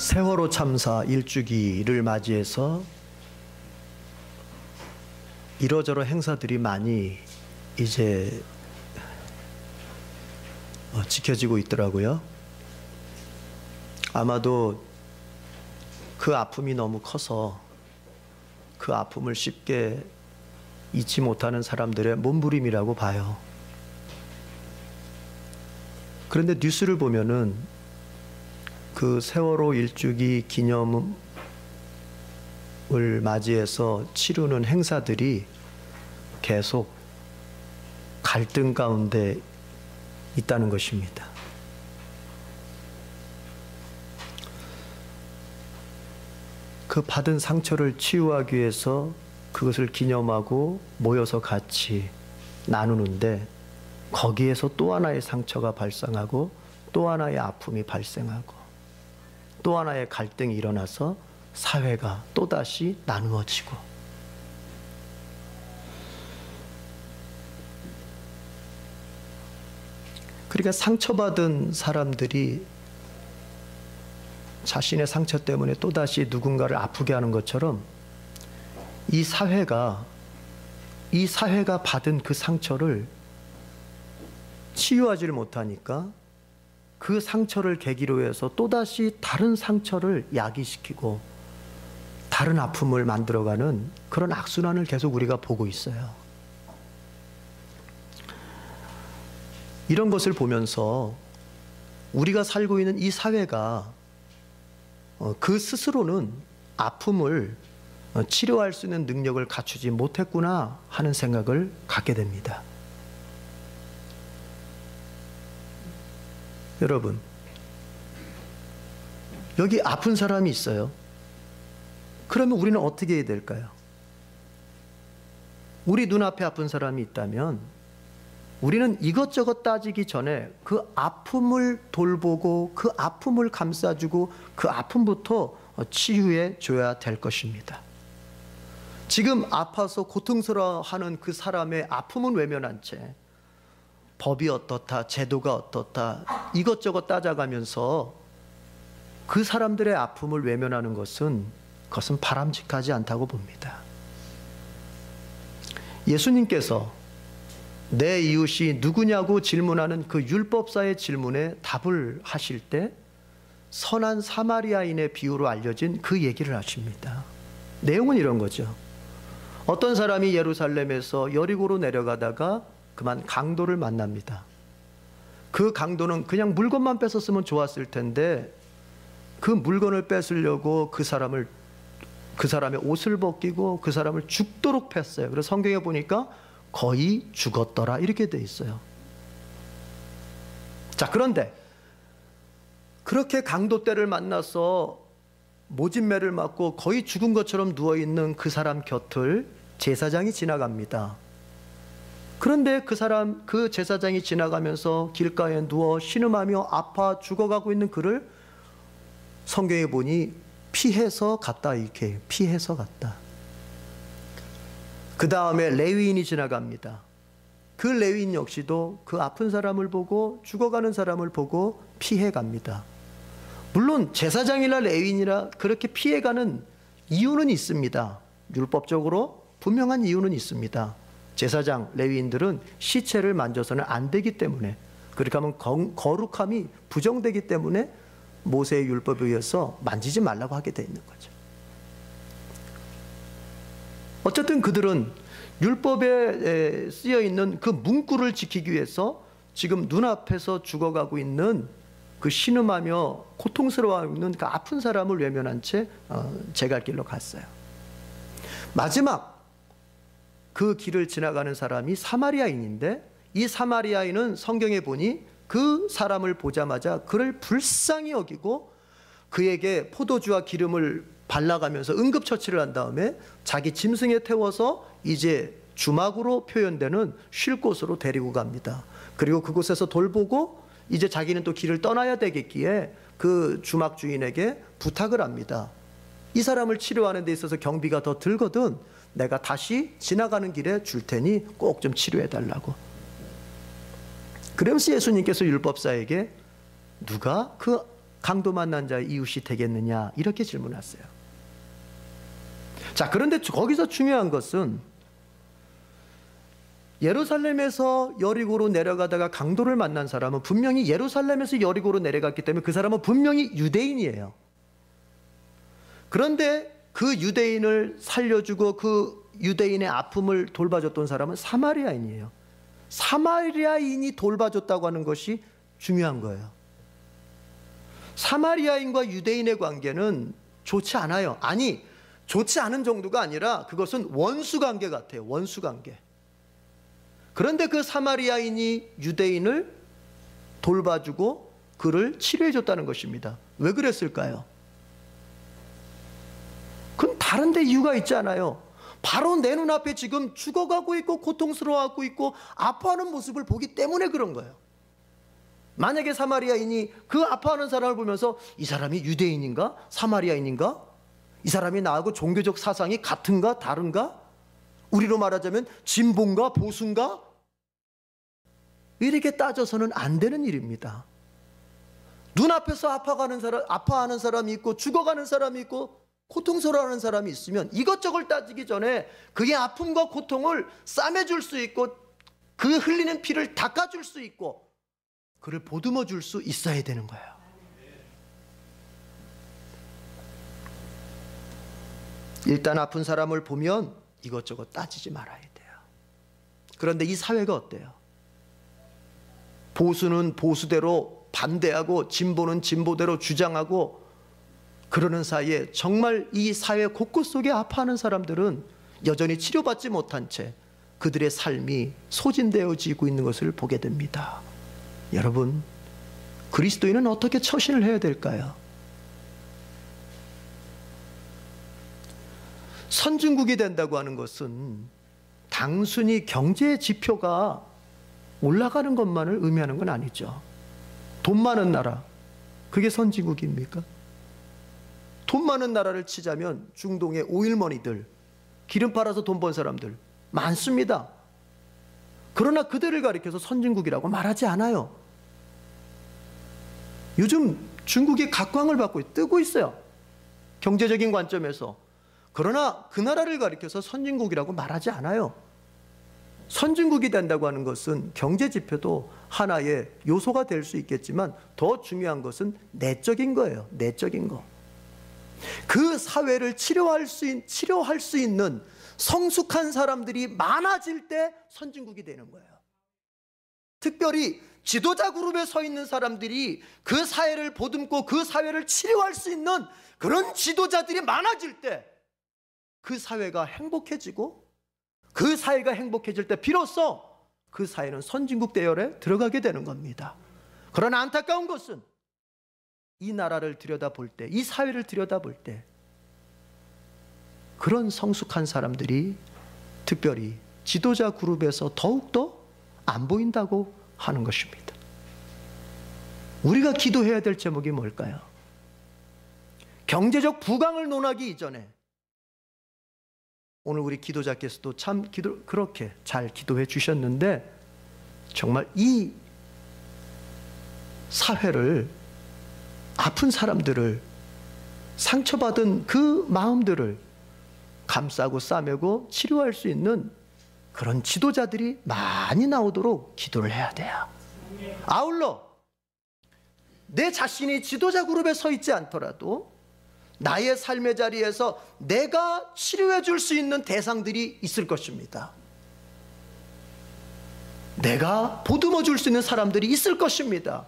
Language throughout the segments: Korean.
세월호 참사 1주기를 맞이해서 이러저러 행사들이 많이 이제 지켜지고 있더라고요. 아마도 그 아픔이 너무 커서 그 아픔을 쉽게 잊지 못하는 사람들의 몸부림이라고 봐요. 그런데 뉴스를 보면은 그 세월호 1주기 기념을 맞이해서 치르는 행사들이 계속 갈등 가운데 있다는 것입니다. 그 받은 상처를 치유하기 위해서 그것을 기념하고 모여서 같이 나누는데 거기에서 또 하나의 상처가 발생하고 또 하나의 아픔이 발생하고 또 하나의 갈등이 일어나서 사회가 또다시 나누어지고, 그러니까 상처받은 사람들이 자신의 상처 때문에 또다시 누군가를 아프게 하는 것처럼 이 사회가 받은 그 상처를 치유하지를 못하니까 그 상처를 계기로 해서 또다시 다른 상처를 야기시키고 다른 아픔을 만들어가는 그런 악순환을 계속 우리가 보고 있어요. 이런 것을 보면서 우리가 살고 있는 이 사회가 그 스스로는 아픔을 치료할 수 있는 능력을 갖추지 못했구나 하는 생각을 갖게 됩니다. 여러분, 여기 아픈 사람이 있어요. 그러면 우리는 어떻게 해야 될까요? 우리 눈앞에 아픈 사람이 있다면 우리는 이것저것 따지기 전에 그 아픔을 돌보고 그 아픔을 감싸주고 그 아픔부터 치유해 줘야 될 것입니다. 지금 아파서 고통스러워하는 그 사람의 아픔은 외면한 채 법이 어떻다, 제도가 어떻다 이것저것 따져가면서 그 사람들의 아픔을 외면하는 것은 그것은 바람직하지 않다고 봅니다. 예수님께서 내 이웃이 누구냐고 질문하는 그 율법사의 질문에 답을 하실 때 선한 사마리아인의 비유로 알려진 그 얘기를 하십니다. 내용은 이런 거죠. 어떤 사람이 예루살렘에서 여리고로 내려가다가 그만 강도를 만납니다. 그 강도는 그냥 물건만 뺏었으면 좋았을 텐데 그 물건을 뺏으려고 그 사람의 옷을 벗기고 그 사람을 죽도록 팼어요. 그래서 성경에 보니까 거의 죽었더라 이렇게 돼 있어요. 자, 그런데 그렇게 강도 떼를 만나서 모진매를 맞고 거의 죽은 것처럼 누워있는 그 사람 곁을 제사장이 지나갑니다. 그런데 그 제사장이 지나가면서 길가에 누워 신음하며 아파 죽어가고 있는 그를 성경에 보니 피해서 갔다 이렇게 피해서 갔다. 그 다음에 레위인이 지나갑니다. 그 레위인 역시도 그 아픈 사람을 보고 죽어가는 사람을 보고 피해갑니다. 물론 제사장이나 레위인이라 그렇게 피해가는 이유는 있습니다. 율법적으로 분명한 이유는 있습니다. 제사장, 레위인들은 시체를 만져서는 안 되기 때문에, 그렇게 하면 거룩함이 부정되기 때문에 모세의 율법에 의해서 만지지 말라고 하게 돼 있는 거죠. 어쨌든 그들은 율법에 쓰여 있는 그 문구를 지키기 위해서 지금 눈앞에서 죽어가고 있는 그 신음하며 고통스러워하고 있는 그 아픈 사람을 외면한 채 제갈 길로 갔어요. 마지막 그 길을 지나가는 사람이 사마리아인인데, 이 사마리아인은 성경에 보니 그 사람을 보자마자 그를 불쌍히 여기고 그에게 포도주와 기름을 발라가면서 응급처치를 한 다음에 자기 짐승에 태워서 이제 주막으로 표현되는 쉴 곳으로 데리고 갑니다. 그리고 그곳에서 돌보고 이제 자기는 또 길을 떠나야 되겠기에 그 주막 주인에게 부탁을 합니다. 이 사람을 치료하는 데 있어서 경비가 더 들거든 내가 다시 지나가는 길에 줄 테니 꼭 좀 치료해 달라고. 그러면서 예수님께서 율법사에게 누가 그 강도 만난 자의 이웃이 되겠느냐 이렇게 질문했어요. 자, 그런데 거기서 중요한 것은 예루살렘에서 여리고로 내려가다가 강도를 만난 사람은 분명히 예루살렘에서 여리고로 내려갔기 때문에 그 사람은 분명히 유대인이에요. 그런데 그 유대인을 살려주고 그 유대인의 아픔을 돌봐줬던 사람은 사마리아인이에요. 사마리아인이 돌봐줬다고 하는 것이 중요한 거예요. 사마리아인과 유대인의 관계는 좋지 않아요. 아니, 좋지 않은 정도가 아니라 그것은 원수 관계 같아요. 원수 관계. 그런데 그 사마리아인이 유대인을 돌봐주고 그를 치료해줬다는 것입니다. 왜 그랬을까요? 그건 다른 데 이유가 있잖아요. 바로 내 눈앞에 지금 죽어가고 있고 고통스러워하고 있고 아파하는 모습을 보기 때문에 그런 거예요. 만약에 사마리아인이 그 아파하는 사람을 보면서 이 사람이 유대인인가? 사마리아인인가? 이 사람이 나하고 종교적 사상이 같은가? 다른가? 우리로 말하자면 진보인가? 보수인가? 이렇게 따져서는 안 되는 일입니다. 눈앞에서 아파하는 사람이 있고 죽어가는 사람이 있고 고통스러워하는 사람이 있으면 이것저것 따지기 전에 그의 아픔과 고통을 싸매줄 수 있고 그 흘리는 피를 닦아줄 수 있고 그를 보듬어 줄 수 있어야 되는 거예요. 일단 아픈 사람을 보면 이것저것 따지지 말아야 돼요. 그런데 이 사회가 어때요? 보수는 보수대로 반대하고 진보는 진보대로 주장하고 그러는 사이에 정말 이 사회 곳곳 속에 아파하는 사람들은 여전히 치료받지 못한 채 그들의 삶이 소진되어지고 있는 것을 보게 됩니다. 여러분, 그리스도인은 어떻게 처신을 해야 될까요? 선진국이 된다고 하는 것은 단순히 경제 지표가 올라가는 것만을 의미하는 건 아니죠. 돈 많은 나라, 그게 선진국입니까? 돈 많은 나라를 치자면 중동의 오일머니들, 기름 팔아서 돈 번 사람들 많습니다. 그러나 그들을 가리켜서 선진국이라고 말하지 않아요. 요즘 중국이 각광을 받고 뜨고 있어요. 경제적인 관점에서. 그러나 그 나라를 가리켜서 선진국이라고 말하지 않아요. 선진국이 된다고 하는 것은 경제 지표도 하나의 요소가 될 수 있겠지만 더 중요한 것은 내적인 거예요. 내적인 거. 그 사회를 치료할 수 있는 성숙한 사람들이 많아질 때 선진국이 되는 거예요. 특별히 지도자 그룹에 서 있는 사람들이 그 사회를 보듬고 그 사회를 치료할 수 있는 그런 지도자들이 많아질 때 그 사회가 행복해지고 그 사회가 행복해질 때 비로소 그 사회는 선진국 대열에 들어가게 되는 겁니다. 그러나 안타까운 것은 이 나라를 들여다볼 때, 이 사회를 들여다볼 때 그런 성숙한 사람들이 특별히 지도자 그룹에서 더욱더 안 보인다고 하는 것입니다. 우리가 기도해야 될 제목이 뭘까요? 경제적 부강을 논하기 이전에 오늘 우리 기도자께서도 참 그렇게 잘 기도해 주셨는데 정말 이 사회를 아픈 사람들을 상처받은 그 마음들을 감싸고 싸매고 치료할 수 있는 그런 지도자들이 많이 나오도록 기도를 해야 돼요. 아울러 내 자신이 지도자 그룹에 서 있지 않더라도 나의 삶의 자리에서 내가 치료해 줄 수 있는 대상들이 있을 것입니다. 내가 보듬어 줄 수 있는 사람들이 있을 것입니다.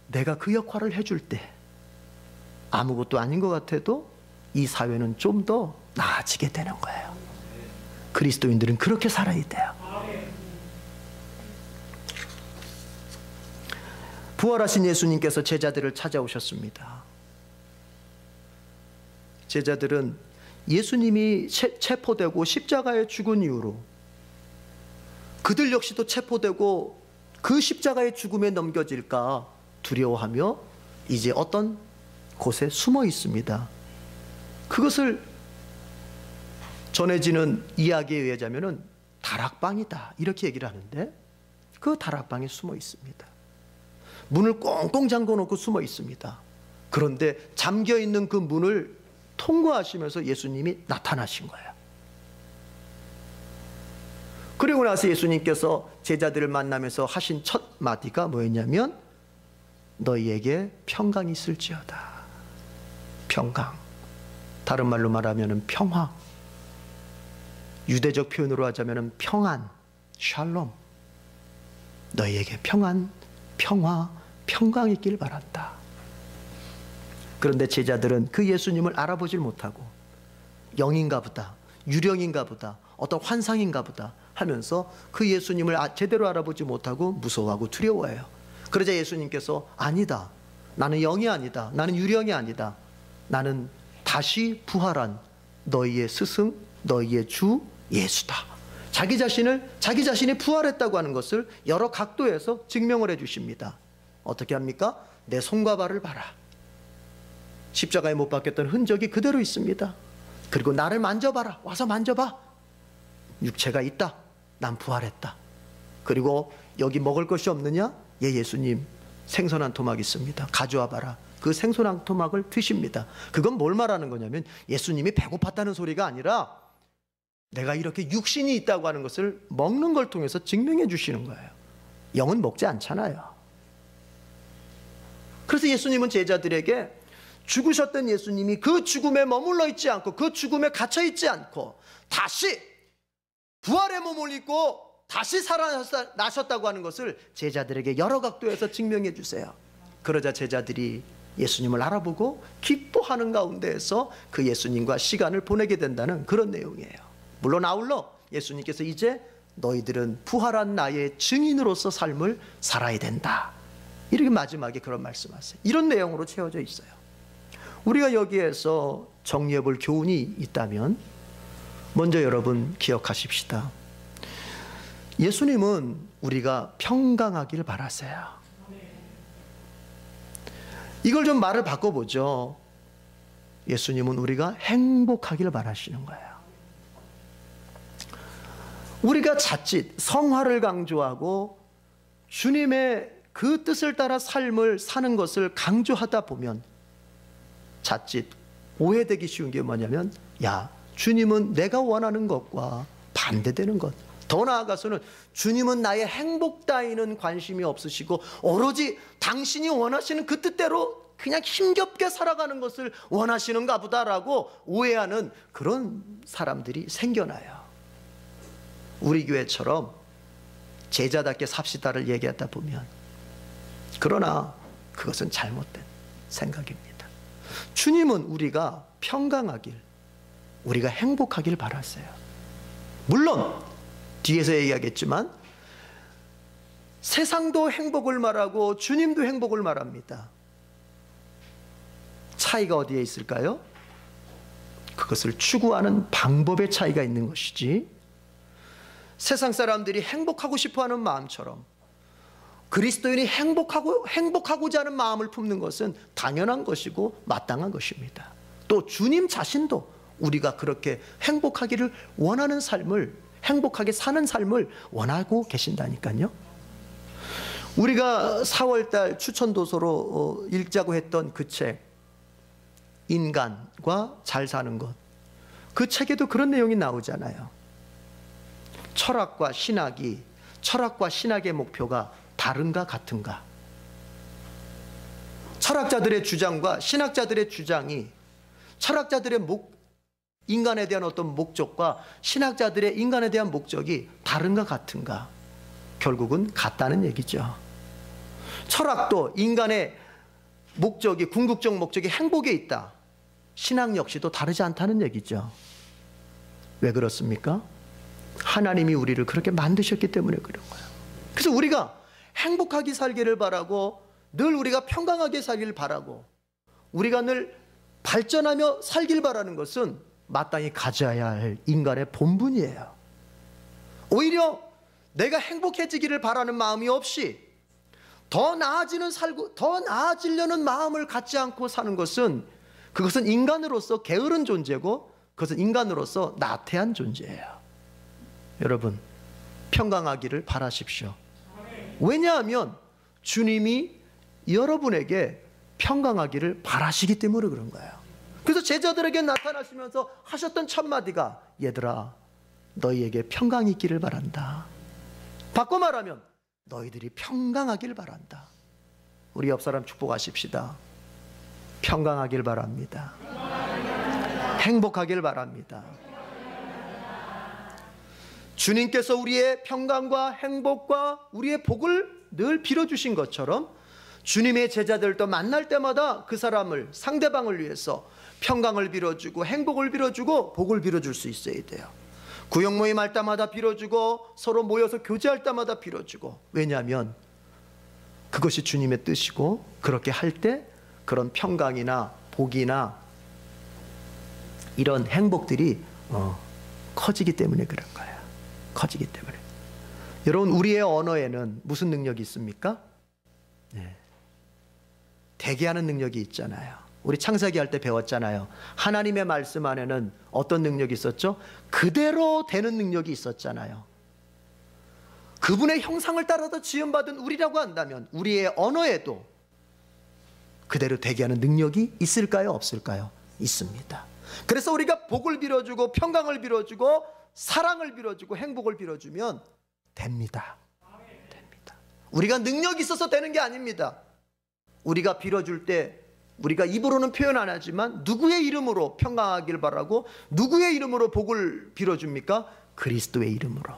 내가 그 역할을 해줄 때 아무것도 아닌 것 같아도 이 사회는 좀 더 나아지게 되는 거예요. 그리스도인들은 그렇게 살아야 돼요. 부활하신 예수님께서 제자들을 찾아오셨습니다. 제자들은 예수님이 체포되고 십자가에 죽은 이후로 그들 역시도 체포되고 그 십자가의 죽음에 넘겨질까 두려워하며 이제 어떤 곳에 숨어 있습니다. 그것을 전해지는 이야기에 의하자면 다락방이다 이렇게 얘기를 하는데 그 다락방에 숨어 있습니다. 문을 꽁꽁 잠궈 놓고 숨어 있습니다. 그런데 잠겨 있는 그 문을 통과하시면서 예수님이 나타나신 거예요. 그리고 나서 예수님께서 제자들을 만나면서 하신 첫 마디가 뭐였냐면 너희에게 평강이 있을지어다. 평강. 다른 말로 말하면 평화. 유대적 표현으로 하자면 평안, 샬롬. 너희에게 평안, 평화, 평강이 있길 바란다. 그런데 제자들은 그 예수님을 알아보질 못하고 영인가 보다, 유령인가 보다, 어떤 환상인가 보다 하면서 그 예수님을 제대로 알아보지 못하고 무서워하고 두려워해요. 그러자 예수님께서 아니다. 나는 영이 아니다. 나는 유령이 아니다. 나는 다시 부활한 너희의 스승, 너희의 주 예수다. 자기 자신이 부활했다고 하는 것을 여러 각도에서 증명을 해 주십니다. 어떻게 합니까? 내 손과 발을 봐라. 십자가에 못 박혔던 흔적이 그대로 있습니다. 그리고 나를 만져봐라. 와서 만져봐. 육체가 있다. 난 부활했다. 그리고 여기 먹을 것이 없느냐? 예, 예수님 생선 한 토막 있습니다. 가져와 봐라. 그 생선 한 토막을 드십니다. 그건 뭘 말하는 거냐면 예수님이 배고팠다는 소리가 아니라 내가 이렇게 육신이 있다고 하는 것을 먹는 걸 통해서 증명해 주시는 거예요. 영은 먹지 않잖아요. 그래서 예수님은 제자들에게 죽으셨던 예수님이 그 죽음에 머물러 있지 않고 그 죽음에 갇혀 있지 않고 다시 부활의 몸을 입고 다시 살아나셨다고 하는 것을 제자들에게 여러 각도에서 증명해 주세요. 그러자 제자들이 예수님을 알아보고 기뻐하는 가운데에서 그 예수님과 시간을 보내게 된다는 그런 내용이에요. 물론 아울러 예수님께서 이제 너희들은 부활한 나의 증인으로서 삶을 살아야 된다. 이렇게 마지막에 그런 말씀하세요. 이런 내용으로 채워져 있어요. 우리가 여기에서 정리해 볼 교훈이 있다면 먼저 여러분 기억하십시다. 예수님은 우리가 평강하길 바라세요. 이걸 좀 말을 바꿔보죠. 예수님은 우리가 행복하길 바라시는 거예요. 우리가 자칫 성화를 강조하고 주님의 그 뜻을 따라 삶을 사는 것을 강조하다 보면 자칫 오해되기 쉬운 게 뭐냐면 야, 주님은 내가 원하는 것과 반대되는 것. 더 나아가서는 주님은 나의 행복 따위는 관심이 없으시고 오로지 당신이 원하시는 그 뜻대로 그냥 힘겹게 살아가는 것을 원하시는가 보다라고 오해하는 그런 사람들이 생겨나요. 우리 교회처럼 제자답게 삽시다를 얘기하다 보면 그러나 그것은 잘못된 생각입니다. 주님은 우리가 평강하길, 우리가 행복하길 바라세요. 물론 뒤에서 얘기하겠지만 세상도 행복을 말하고 주님도 행복을 말합니다. 차이가 어디에 있을까요? 그것을 추구하는 방법의 차이가 있는 것이지 세상 사람들이 행복하고 싶어하는 마음처럼 그리스도인이 행복하고자 하는 마음을 품는 것은 당연한 것이고 마땅한 것입니다. 또 주님 자신도 우리가 그렇게 행복하기를 원하는 삶을, 행복하게 사는 삶을 원하고 계신다니까요. 우리가 4월달 추천도서로 읽자고 했던 그 책, 인간과 잘 사는 것, 그 책에도 그런 내용이 나오잖아요. 철학과 신학의 목표가 다른가 같은가? 철학자들의 주장과 신학자들의 주장이 철학자들의 인간에 대한 어떤 목적과 신학자들의 인간에 대한 목적이 다른가 같은가? 결국은 같다는 얘기죠. 철학도 인간의 목적이, 궁극적 목적이 행복에 있다. 신학 역시도 다르지 않다는 얘기죠. 왜 그렇습니까? 하나님이 우리를 그렇게 만드셨기 때문에 그런 거예요. 그래서 우리가 행복하게 살기를 바라고 늘 우리가 평강하게 살기를 바라고 우리가 늘 발전하며 살길 바라는 것은 마땅히 가져야 할 인간의 본분이에요. 오히려 내가 행복해지기를 바라는 마음이 없이 더 나아지려는 마음을 갖지 않고 사는 것은 그것은 인간으로서 게으른 존재고 그것은 인간으로서 나태한 존재예요. 여러분, 평강하기를 바라십시오. 왜냐하면 주님이 여러분에게 평강하기를 바라시기 때문에 그런 거예요. 그래서 제자들에게 나타나시면서 하셨던 첫 마디가 얘들아 너희에게 평강이 있기를 바란다. 바꿔 말하면 너희들이 평강하길 바란다. 우리 옆 사람 축복하십시다. 평강하길 바랍니다. 행복하길 바랍니다. 주님께서 우리의 평강과 행복과 우리의 복을 늘 빌어주신 것처럼 주님의 제자들도 만날 때마다 그 사람을, 상대방을 위해서 평강을 빌어주고 행복을 빌어주고 복을 빌어줄 수 있어야 돼요. 구역 모임 할 때마다 빌어주고 서로 모여서 교제할 때마다 빌어주고. 왜냐하면 그것이 주님의 뜻이고 그렇게 할 때 그런 평강이나 복이나 이런 행복들이 커지기 때문에 그런 거예요. 커지기 때문에. 여러분 우리의 언어에는 무슨 능력이 있습니까? 네. 대개하는 능력이 있잖아요. 우리 창세기 할 때 배웠잖아요. 하나님의 말씀 안에는 어떤 능력이 있었죠? 그대로 되는 능력이 있었잖아요. 그분의 형상을 따라서 지음받은 우리라고 한다면 우리의 언어에도 그대로 되게 하는 능력이 있을까요? 없을까요? 있습니다. 그래서 우리가 복을 빌어주고 평강을 빌어주고 사랑을 빌어주고 행복을 빌어주면 됩니다. 됩니다. 우리가 능력이 있어서 되는 게 아닙니다. 우리가 빌어줄 때 우리가 입으로는 표현 안 하지만 누구의 이름으로 평강하길 바라고 누구의 이름으로 복을 빌어줍니까? 그리스도의 이름으로.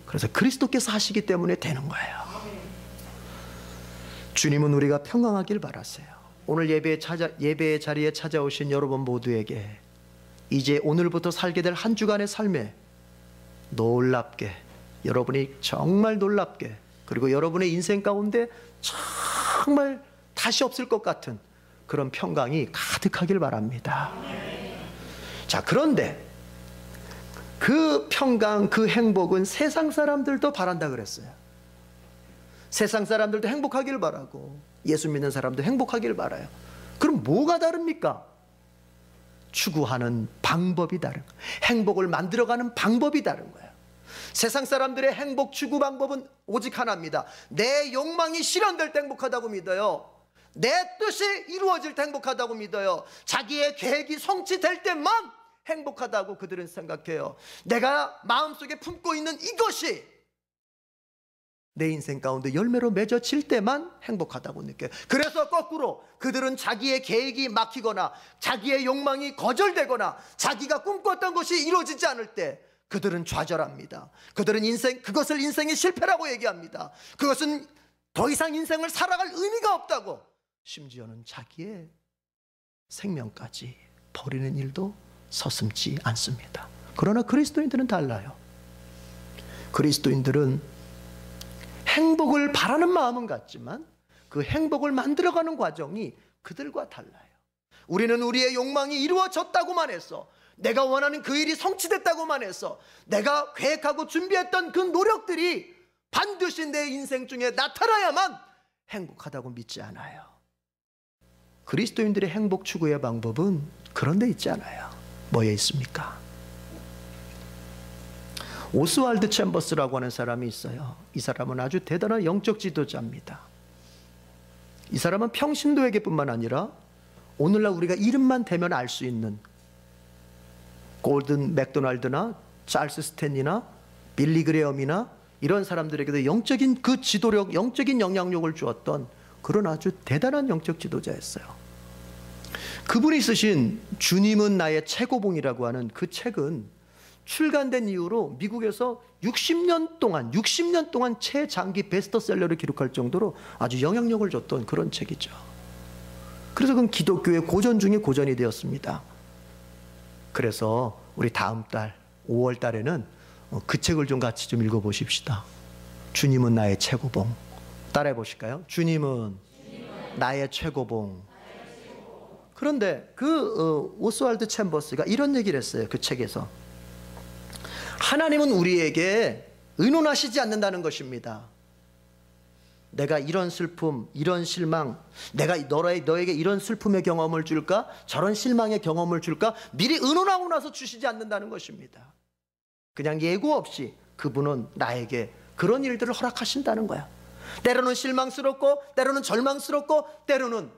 그래서 그리스도께서 하시기 때문에 되는 거예요. 주님은 우리가 평강하길 바라세요. 오늘 예배의 자리에 찾아오신 여러분 모두에게 이제 오늘부터 살게 될 한 주간의 삶에 놀랍게, 여러분이 정말 놀랍게, 그리고 여러분의 인생 가운데 정말 다시 없을 것 같은 그런 평강이 가득하길 바랍니다. 자, 그런데 그 평강, 그 행복은 세상 사람들도 바란다 그랬어요. 세상 사람들도 행복하길 바라고 예수 믿는 사람도 행복하길 바라요. 그럼 뭐가 다릅니까? 추구하는 방법이 다른 거예요. 행복을 만들어가는 방법이 다른 거예요. 세상 사람들의 행복 추구 방법은 오직 하나입니다. 내 욕망이 실현될 때 행복하다고 믿어요. 내 뜻이 이루어질 때 행복하다고 믿어요. 자기의 계획이 성취될 때만 행복하다고 그들은 생각해요. 내가 마음속에 품고 있는 이것이 내 인생 가운데 열매로 맺어질 때만 행복하다고 느껴요. 그래서 거꾸로 그들은 자기의 계획이 막히거나 자기의 욕망이 거절되거나 자기가 꿈꿨던 것이 이루어지지 않을 때 그들은 좌절합니다. 그들은 그것을 인생의 실패라고 얘기합니다. 그것은 더 이상 인생을 살아갈 의미가 없다고, 심지어는 자기의 생명까지 버리는 일도 서슴지 않습니다. 그러나 그리스도인들은 달라요. 그리스도인들은 행복을 바라는 마음은 같지만 그 행복을 만들어가는 과정이 그들과 달라요. 우리는 우리의 욕망이 이루어졌다고만 해서, 내가 원하는 그 일이 성취됐다고만 해서, 내가 계획하고 준비했던 그 노력들이 반드시 내 인생 중에 나타나야만 행복하다고 믿지 않아요. 그리스도인들의 행복 추구의 방법은 그런 데 있지 않아요. 뭐에 있습니까? 오스왈드 챔버스라고 하는 사람이 있어요. 이 사람은 아주 대단한 영적 지도자입니다. 이 사람은 평신도에게뿐만 아니라 오늘날 우리가 이름만 대면 알 수 있는 골든 맥도날드나 찰스 스탠리나 빌리 그레엄이나 이런 사람들에게도 영적인 그 지도력, 영적인 영향력을 주었던 그런 아주 대단한 영적 지도자였어요. 그분이 쓰신 주님은 나의 최고봉이라고 하는 그 책은 출간된 이후로 미국에서 60년 동안 최장기 베스트셀러를 기록할 정도로 아주 영향력을 줬던 그런 책이죠. 그래서 그건 기독교의 고전 중에 고전이 되었습니다. 그래서 우리 다음 달 5월 달에는 그 책을 좀 같이 좀 읽어보십시다. 주님은 나의 최고봉. 따라해 보실까요? 주님은 나의 최고봉. 그런데 그 오스왈드 챔버스가 이런 얘기를 했어요. 그 책에서 하나님은 우리에게 의논하시지 않는다는 것입니다. 내가 이런 슬픔, 이런 실망, 내가 너에게 이런 슬픔의 경험을 줄까? 저런 실망의 경험을 줄까? 미리 의논하고 나서 주시지 않는다는 것입니다. 그냥 예고 없이 그분은 나에게 그런 일들을 허락하신다는 거야. 때로는 실망스럽고, 때로는 절망스럽고, 때로는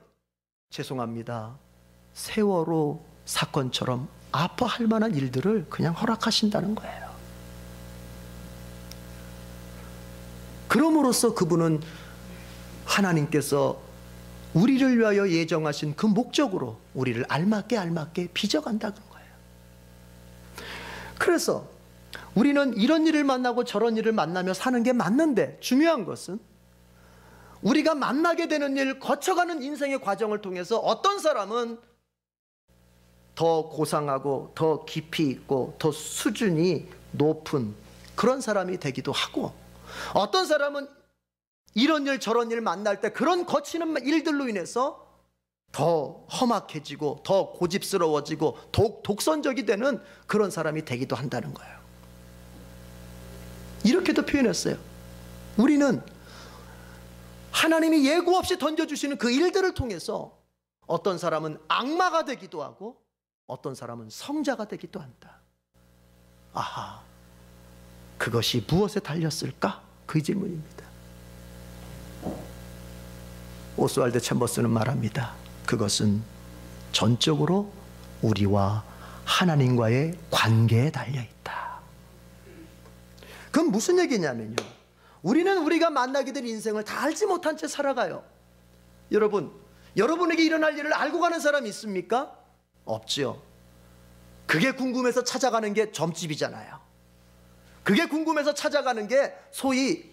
죄송합니다, 세월호 사건처럼 아파할 만한 일들을 그냥 허락하신다는 거예요. 그럼으로써 그분은 하나님께서 우리를 위하여 예정하신 그 목적으로 우리를 알맞게 빚어간다는 거예요. 그래서 우리는 이런 일을 만나고 저런 일을 만나며 사는 게 맞는데, 중요한 것은 우리가 만나게 되는 일, 거쳐가는 인생의 과정을 통해서 어떤 사람은 더 고상하고 더 깊이 있고 더 수준이 높은 그런 사람이 되기도 하고, 어떤 사람은 이런 일 저런 일 만날 때 그런 거치는 일들로 인해서 더 험악해지고 더 고집스러워지고 독선적이 되는 그런 사람이 되기도 한다는 거예요. 이렇게도 표현했어요. 우리는 하나님이 예고 없이 던져주시는 그 일들을 통해서 어떤 사람은 악마가 되기도 하고 어떤 사람은 성자가 되기도 한다. 아하, 그것이 무엇에 달렸을까? 그 질문입니다. 오스왈드 챔버스는 말합니다. 그것은 전적으로 우리와 하나님과의 관계에 달려있다. 그건 무슨 얘기냐면요, 우리는 우리가 만나게 될 인생을 다 알지 못한 채 살아가요. 여러분에게 일어날 일을 알고 가는 사람이 있습니까? 없죠. 그게 궁금해서 찾아가는 게 점집이잖아요. 그게 궁금해서 찾아가는 게 소위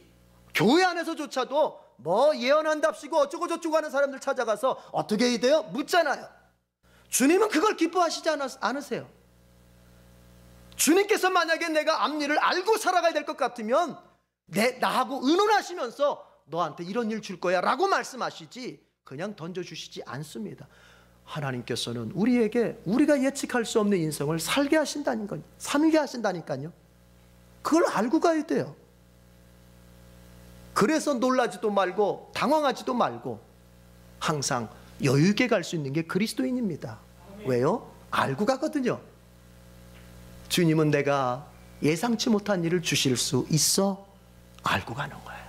교회 안에서조차도 뭐 예언한답시고 어쩌고 저쩌고 하는 사람들 찾아가서 어떻게 해야 돼요? 묻잖아요. 주님은 그걸 기뻐하시지 않으세요. 주님께서 만약에 내가 앞일을 알고 살아가야 될 것 같으면 나하고 의논하시면서 너한테 이런 일 줄 거야 라고 말씀하시지 그냥 던져주시지 않습니다. 하나님께서는 우리에게 우리가 예측할 수 없는 인생을 살게 하신다니까요. 그걸 알고 가야 돼요. 그래서 놀라지도 말고 당황하지도 말고 항상 여유 있게 갈 수 있는 게 그리스도인입니다. 왜요? 알고 가거든요. 주님은 내가 예상치 못한 일을 주실 수 있어 알고 가는 거예요.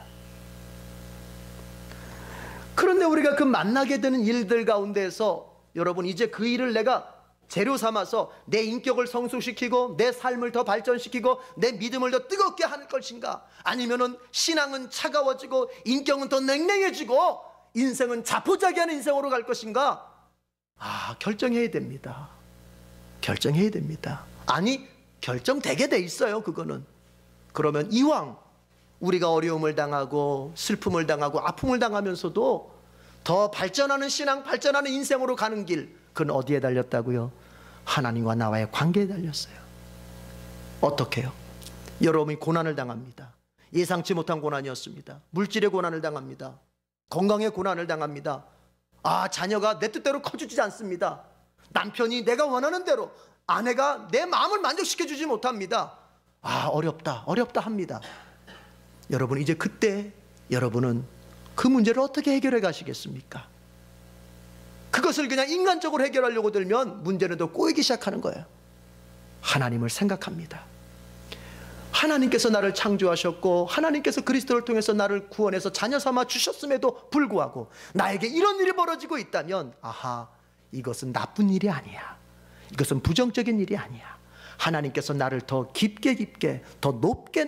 그런데 우리가 그 만나게 되는 일들 가운데서 여러분, 이제 그 일을 내가 재료 삼아서 내 인격을 성숙시키고 내 삶을 더 발전시키고 내 믿음을 더 뜨겁게 할 것인가, 아니면은 신앙은 차가워지고 인격은 더 냉랭해지고 인생은 자포자기한 인생으로 갈 것인가? 결정해야 됩니다. 결정해야 됩니다. 아니, 결정되게 돼 있어요. 그거는. 그러면 이왕 우리가 어려움을 당하고 슬픔을 당하고 아픔을 당하면서도 더 발전하는 신앙, 발전하는 인생으로 가는 길, 그건 어디에 달렸다고요? 하나님과 나와의 관계에 달렸어요. 어떻게 해요? 여러분이 고난을 당합니다. 예상치 못한 고난이었습니다. 물질의 고난을 당합니다. 건강의 고난을 당합니다. 자녀가 내 뜻대로 커주지 않습니다. 남편이 내가 원하는 대로, 아내가 내 마음을 만족시켜주지 못합니다. 어렵다 합니다. 여러분, 이제 그때 여러분은 그 문제를 어떻게 해결해 가시겠습니까? 그것을 그냥 인간적으로 해결하려고 들면 문제는 더 꼬이기 시작하는 거예요. 하나님을 생각합니다. 하나님께서 나를 창조하셨고 하나님께서 그리스도를 통해서 나를 구원해서 자녀 삼아 주셨음에도 불구하고 나에게 이런 일이 벌어지고 있다면, 이것은 나쁜 일이 아니야. 이것은 부정적인 일이 아니야. 하나님께서 나를 더 깊게, 더 높게,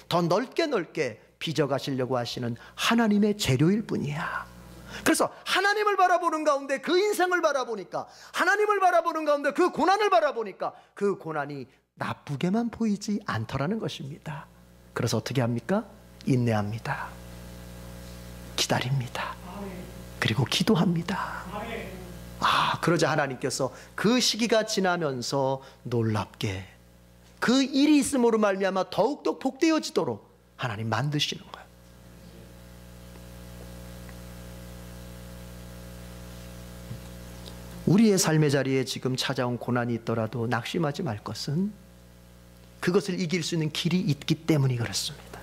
더 넓게 빚어가시려고 하시는 하나님의 재료일 뿐이야. 그래서 하나님을 바라보는 가운데 그 인생을 바라보니까, 하나님을 바라보는 가운데 그 고난을 바라보니까 그 고난이 나쁘게만 보이지 않더라는 것입니다. 그래서 어떻게 합니까? 인내합니다. 기다립니다. 그리고 기도합니다. 그러자 하나님께서 그 시기가 지나면서 놀랍게 그 일이 있음으로 말미암아 더욱더 복되어지도록 하나님 만드시는 거예요. 우리의 삶의 자리에 지금 찾아온 고난이 있더라도 낙심하지 말 것은 그것을 이길 수 있는 길이 있기 때문이 그렇습니다.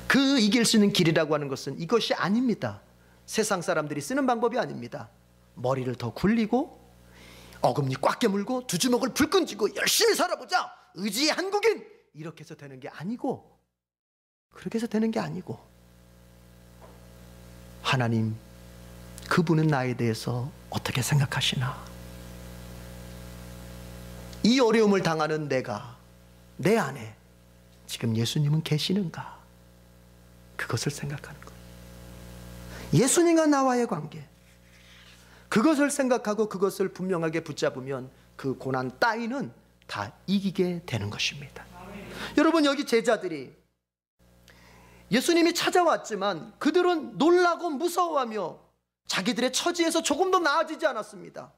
그 이길 수 있는 길이라고 하는 것은 이것이 아닙니다. 세상 사람들이 쓰는 방법이 아닙니다. 머리를 더 굴리고 어금니 꽉 깨물고 두 주먹을 불끈 쥐고 열심히 살아보자, 의지의 한국인, 이렇게 해서 되는 게 아니고, 그렇게 해서 되는 게 아니고, 하나님, 그분은 나에 대해서 어떻게 생각하시나? 이 어려움을 당하는 내 안에 지금 예수님은 계시는가? 그것을 생각하는 거예요. 예수님과 나와의 관계, 그것을 생각하고 그것을 분명하게 붙잡으면 그 고난 따위는 다 이기게 되는 것입니다. 여러분, 여기 제자들이 예수님이 찾아왔지만 그들은 놀라고 무서워하며 자기들의 처지에서 조금도 나아지지 않았습니다.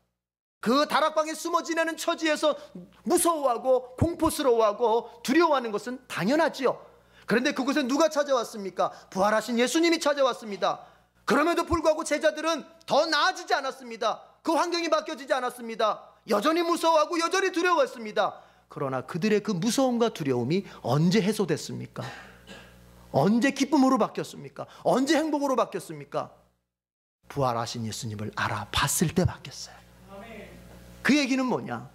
그 다락방에 숨어 지내는 처지에서 무서워하고 공포스러워하고 두려워하는 것은 당연하지요. 그런데 그곳에 누가 찾아왔습니까? 부활하신 예수님이 찾아왔습니다. 그럼에도 불구하고 제자들은 더 나아지지 않았습니다. 그 환경이 바뀌어지지 않았습니다. 여전히 무서워하고 여전히 두려워했습니다. 그러나 그들의 그 무서움과 두려움이 언제 해소됐습니까? 언제 기쁨으로 바뀌었습니까? 언제 행복으로 바뀌었습니까? 부활하신 예수님을 알아봤을 때 바뀌었어요. 그 얘기는 뭐냐?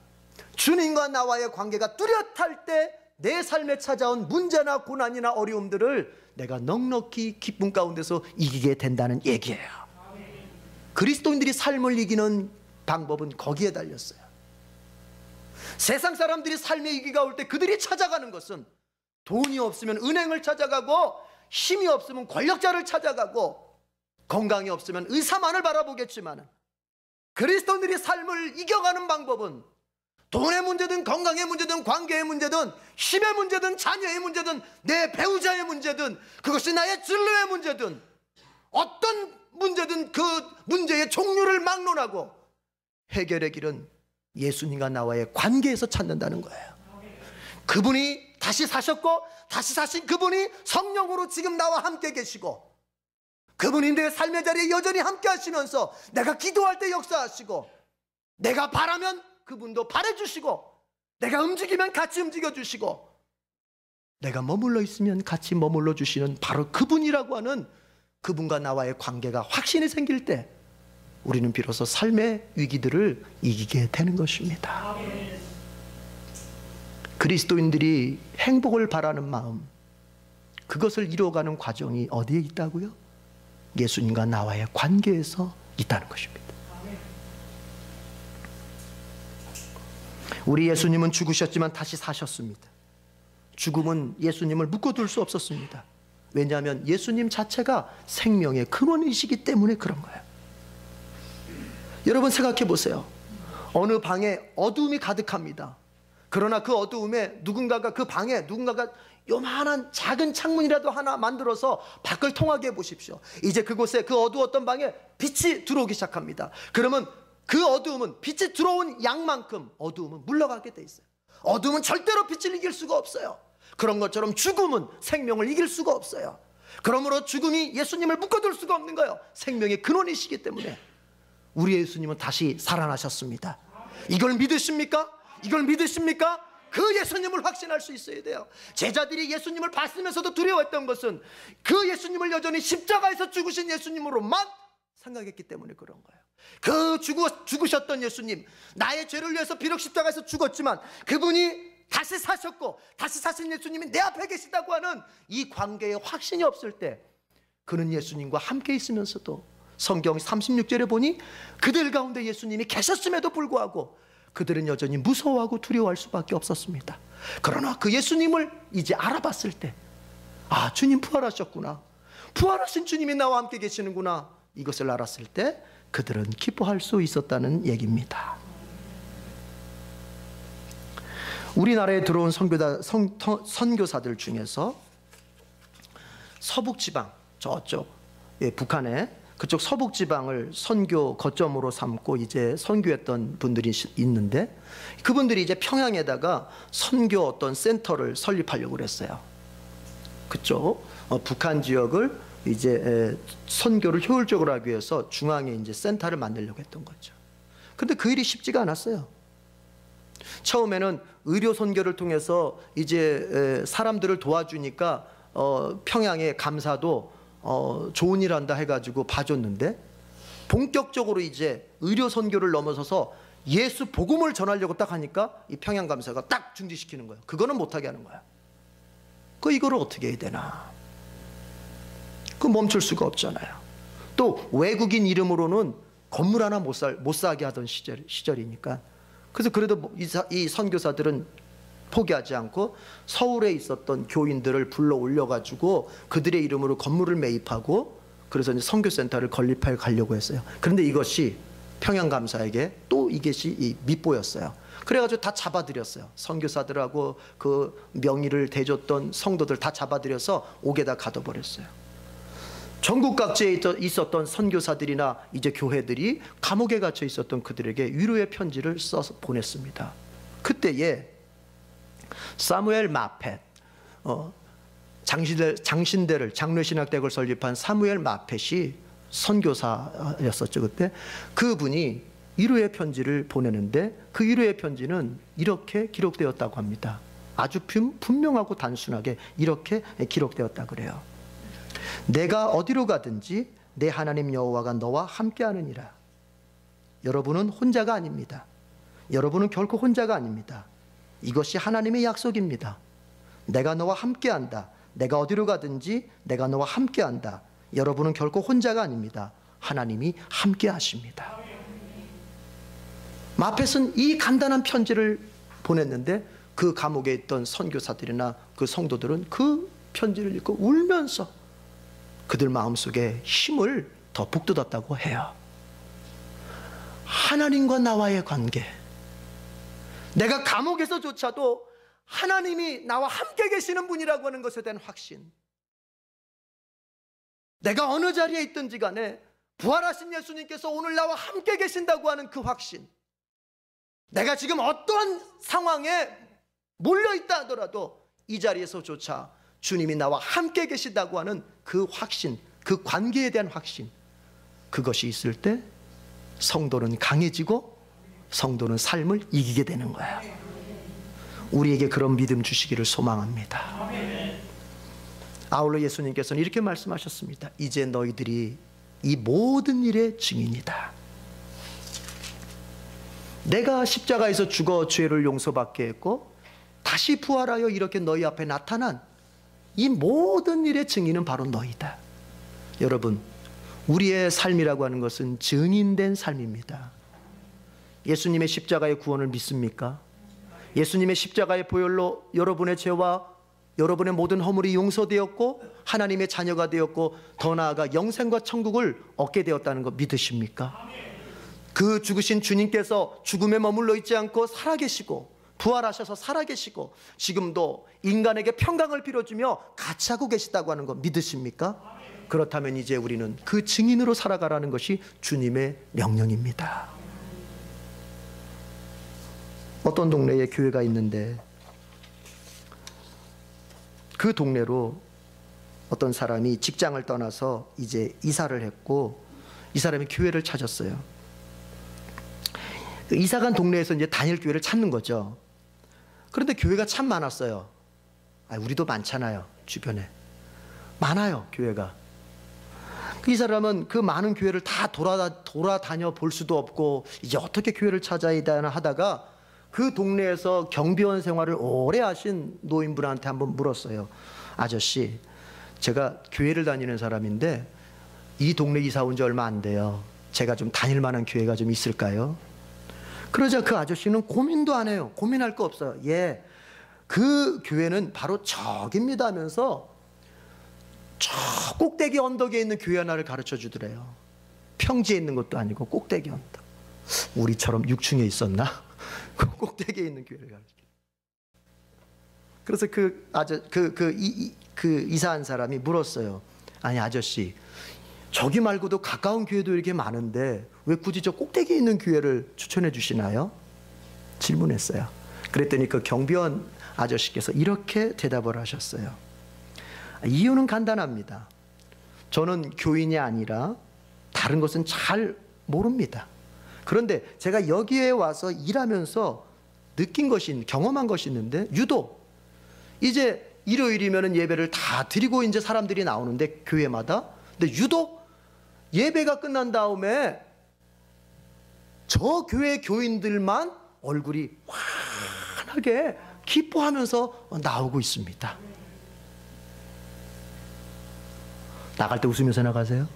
주님과 나와의 관계가 뚜렷할 때 내 삶에 찾아온 문제나 고난이나 어려움들을 내가 넉넉히 기쁨 가운데서 이기게 된다는 얘기예요. 그리스도인들이 삶을 이기는 방법은 거기에 달렸어요. 세상 사람들이 삶의 위기가 올 때 그들이 찾아가는 것은 돈이 없으면 은행을 찾아가고, 힘이 없으면 권력자를 찾아가고, 건강이 없으면 의사만을 바라보겠지만, 그리스도인들이 삶을 이겨가는 방법은 돈의 문제든 건강의 문제든 관계의 문제든 힘의 문제든 자녀의 문제든 내 배우자의 문제든 그것이 나의 진로의 문제든 어떤 문제든 그 문제의 종류를 막론하고 해결의 길은 예수님과 나와의 관계에서 찾는다는 거예요. 그분이 다시 사셨고 다시 사신 그분이 성령으로 지금 나와 함께 계시고, 그분이 내 삶의 자리에 여전히 함께 하시면서 내가 기도할 때 역사하시고, 내가 바라면 그분도 바라주시고, 내가 움직이면 같이 움직여 주시고, 내가 머물러 있으면 같이 머물러 주시는 바로 그분이라고 하는 그분과 나와의 관계가 확신이 생길 때 우리는 비로소 삶의 위기들을 이기게 되는 것입니다. 그리스도인들이 행복을 바라는 마음, 그것을 이루어가는 과정이 어디에 있다고요? 예수님과 나와의 관계에서 있다는 것입니다. 우리 예수님은 죽으셨지만 다시 사셨습니다. 죽음은 예수님을 묶어둘 수 없었습니다. 왜냐하면 예수님 자체가 생명의 근원이시기 때문에 그런 거예요. 여러분 생각해 보세요. 어느 방에 어두움이 가득합니다. 그러나 그 어두움에 그 방에 누군가가 요만한 작은 창문이라도 하나 만들어서 밖을 통하게 해보십시오. 이제 그곳에, 그 어두웠던 방에 빛이 들어오기 시작합니다. 그러면 그 어두움은, 빛이 들어온 양만큼 어두움은 물러가게 돼 있어요. 어두움은 절대로 빛을 이길 수가 없어요. 그런 것처럼 죽음은 생명을 이길 수가 없어요. 그러므로 죽음이 예수님을 묶어둘 수가 없는 거예요. 생명의 근원이시기 때문에. 우리 예수님은 다시 살아나셨습니다. 이걸 믿으십니까? 이걸 믿으십니까? 그 예수님을 확신할 수 있어야 돼요. 제자들이 예수님을 봤으면서도 두려워했던 것은 그 예수님을 여전히 십자가에서 죽으신 예수님으로만 생각했기 때문에 그런 거예요. 그 죽으셨던 예수님, 나의 죄를 위해서 비록 십자가에서 죽었지만 그분이 다시 사셨고 다시 사신 예수님이 내 앞에 계시다고 하는 이 관계에 확신이 없을 때, 그는 예수님과 함께 있으면서도 성경 36절에 보니 그들 가운데 예수님이 계셨음에도 불구하고 그들은 여전히 무서워하고 두려워할 수밖에 없었습니다. 그러나 그 예수님을 이제 알아봤을 때, 아, 주님 부활하셨구나, 부활하신 주님이 나와 함께 계시는구나, 이것을 알았을 때 그들은 기뻐할 수 있었다는 얘기입니다. 우리나라에 들어온 선교사들 중에서 서북지방, 저쪽 북한에 그쪽 서북지방을 선교 거점으로 삼고 이제 선교했던 분들이 있는데, 그분들이 이제 평양에다가 선교 어떤 센터를 설립하려고 그랬어요. 그쪽 북한 지역을 이제 선교를 효율적으로 하기 위해서 중앙에 이제 센터를 만들려고 했던 거죠. 근데 그 일이 쉽지가 않았어요. 처음에는 의료 선교를 통해서 이제 사람들을 도와주니까 평양의 감사도 좋은 일 한다 해가지고 봐줬는데, 본격적으로 이제 의료 선교를 넘어서서 예수 복음을 전하려고 딱 하니까 이 평양 감사가 딱 중지시키는 거예요. 그거는 못하게 하는 거야. 이거를 어떻게 해야 되나? 그 멈출 수가 없잖아요. 또 외국인 이름으로는 건물 하나 못 사게 하던 시절이니까. 그래서 그래도 이 선교사들은 포기하지 않고 서울에 있었던 교인들을 불러 올려가지고 그들의 이름으로 건물을 매입하고, 그래서 이제 선교센터를 건립해 가려고 했어요. 그런데 이것이 평양감사에게 또 이것이 밑보였어요. 그래가지고 다 잡아들였어요. 선교사들하고 그 명의를 대줬던 성도들 다 잡아들여서 옥에다 가둬버렸어요. 전국 각지에 있었던 선교사들이나 이제 교회들이 감옥에 갇혀 있었던 그들에게 위로의 편지를 써서 보냈습니다. 그때에 사무엘 마펫, 장신대를 장로신학대학을 설립한 사무엘 마펫이 선교사였었죠. 그때 그분이 위로의 편지를 보내는데 그 위로의 편지는 이렇게 기록되었다고 합니다. 아주 분명하고 단순하게 이렇게 기록되었다 그래요. 내가 어디로 가든지 내 하나님 여호와가 너와 함께하느니라. 여러분은 혼자가 아닙니다. 여러분은 결코 혼자가 아닙니다. 이것이 하나님의 약속입니다. 내가 너와 함께한다. 내가 어디로 가든지 내가 너와 함께한다. 여러분은 결코 혼자가 아닙니다. 하나님이 함께하십니다. 마펫은 이 간단한 편지를 보냈는데 그 감옥에 있던 선교사들이나 그 성도들은 그 편지를 읽고 울면서 그들 마음속에 힘을 더 북돋았다고 해요. 하나님과 나와의 관계, 내가 감옥에서조차도 하나님이 나와 함께 계시는 분이라고 하는 것에 대한 확신, 내가 어느 자리에 있든지 간에 부활하신 예수님께서 오늘 나와 함께 계신다고 하는 그 확신, 내가 지금 어떠한 상황에 몰려있다 하더라도 이 자리에서조차 주님이 나와 함께 계시다고 하는 그 확신, 그 관계에 대한 확신, 그것이 있을 때 성도는 강해지고 성도는 삶을 이기게 되는 거예요. 우리에게 그런 믿음 주시기를 소망합니다. 아울러 예수님께서는 이렇게 말씀하셨습니다. 이제 너희들이 이 모든 일의 증인이다. 내가 십자가에서 죽어 죄를 용서받게 했고 다시 부활하여 이렇게 너희 앞에 나타난 이 모든 일의 증인은 바로 너희다. 여러분, 우리의 삶이라고 하는 것은 증인된 삶입니다. 예수님의 십자가의 구원을 믿습니까? 예수님의 십자가의 보혈로 여러분의 죄와 여러분의 모든 허물이 용서되었고 하나님의 자녀가 되었고 더 나아가 영생과 천국을 얻게 되었다는 거 믿으십니까? 그 죽으신 주님께서 죽음에 머물러 있지 않고 살아계시고 부활하셔서 살아계시고 지금도 인간에게 평강을 빌어주며 같이 하고 계시다고 하는 거 믿으십니까? 그렇다면 이제 우리는 그 증인으로 살아가라는 것이 주님의 명령입니다. 어떤 동네에 교회가 있는데 그 동네로 어떤 사람이 직장을 떠나서 이제 이사를 했고 이 사람이 교회를 찾았어요. 이사간 동네에서 이제 다닐 교회를 찾는 거죠. 그런데 교회가 참 많았어요. 우리도 많잖아요. 주변에 많아요. 교회가. 이 사람은 그 많은 교회를 다 돌아다녀 볼 수도 없고 이제 어떻게 교회를 찾아야 되나 하다가 그 동네에서 경비원 생활을 오래 하신 노인분한테 한번 물었어요. 아저씨, 제가 교회를 다니는 사람인데 이 동네 이사 온 지 얼마 안 돼요. 제가 좀 다닐 만한 교회가 좀 있을까요? 그러자 그 아저씨는 고민도 안 해요. 고민할 거 없어요. 예, 그 교회는 바로 저깁니다 하면서 저 꼭대기 언덕에 있는 교회 하나를 가르쳐 주더래요. 평지에 있는 것도 아니고 꼭대기 언덕. 우리처럼 6층에 있었나? 그 꼭대기에 있는 교회를 가르쳐. 그래서 그 이사한 사람이 물었어요. 아니 아저씨, 저기 말고도 가까운 교회도 이렇게 많은데 왜 굳이 저 꼭대기에 있는 교회를 추천해 주시나요? 질문했어요. 그랬더니 그 경비원 아저씨께서 이렇게 대답을 하셨어요. 이유는 간단합니다. 저는 교인이 아니라 다른 것은 잘 모릅니다. 그런데 제가 여기에 와서 일하면서 느낀 것이, 경험한 것이 있는데 유독 이제 일요일이면 예배를 다 드리고 이제 사람들이 나오는데 교회마다, 근데 유독 예배가 끝난 다음에 저 교회 교인들만 얼굴이 환하게 기뻐하면서 나오고 있습니다. 나갈 때 웃으면서 나가세요?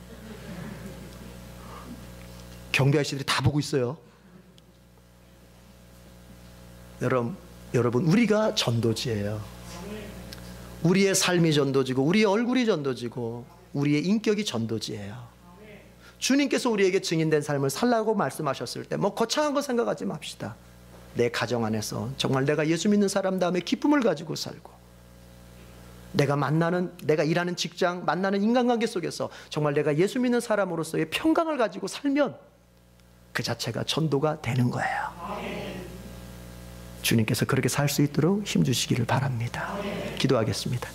경비 아저씨들이 다 보고 있어요. 여러분 우리가 전도지예요. 우리의 삶이 전도지고 우리의 얼굴이 전도지고 우리의 인격이 전도지예요. 주님께서 우리에게 증인된 삶을 살라고 말씀하셨을 때 뭐 거창한 거 생각하지 맙시다. 내 가정 안에서 정말 내가 예수 믿는 사람 다음에 기쁨을 가지고 살고, 내가 일하는 직장, 만나는 인간관계 속에서 정말 내가 예수 믿는 사람으로서의 평강을 가지고 살면 그 자체가 전도가 되는 거예요. 주님께서 그렇게 살 수 있도록 힘주시기를 바랍니다. 기도하겠습니다.